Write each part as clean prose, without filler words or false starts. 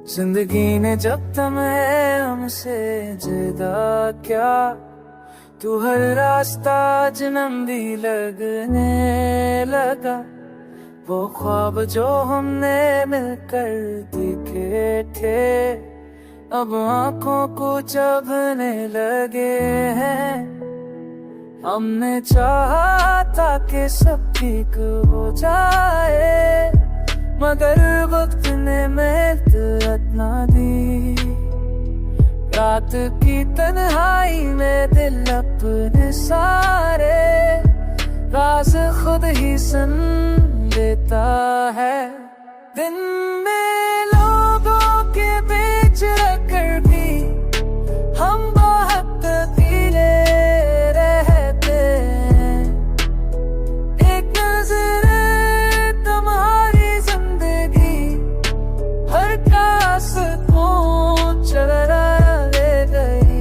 जिंदगी ने जब तुम्हें हमसे जुदा क्या, तू हर रास्ता जन्म भी लगने लगा। वो ख्वाब जो हमने मिलकर देखे थे अब आंखों को चुभने लगे हैं। हमने चाहा था कि सब ठीक हो जाए, मगर वक्त ने मेहनत ना दी। रात की तन्हाई में दिल अपने सारे राज खुद ही सुन लेता है। दिन में लोगों के बीच रहकर भी हम बहुत धीरे रहते हैं। एक नजर तुम्हारी जिंदगी हर कास को चला ले गई।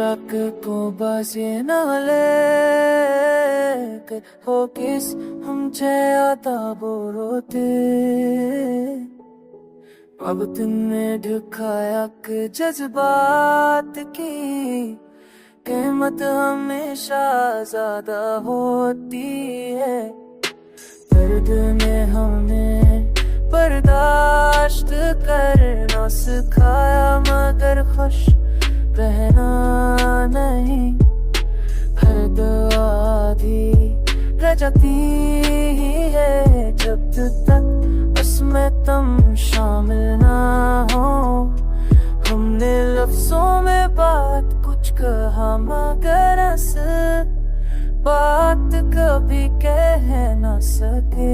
रख को बस ये न ले हो किस हम आता बोरोते। अब तुमने दिखाया कि जज्बात की कीमत हमेशा ज्यादा होती है। दर्द में हमें बर्दाश्त करना सिखाया, मगर खुश रहना नहीं। हर दुआ भी रह जाती है जब तक उसमें तुम शामिल ना हो। हमने लफ्जों में बात कुछ कहा, मगर अस बात कभी कह ना सके।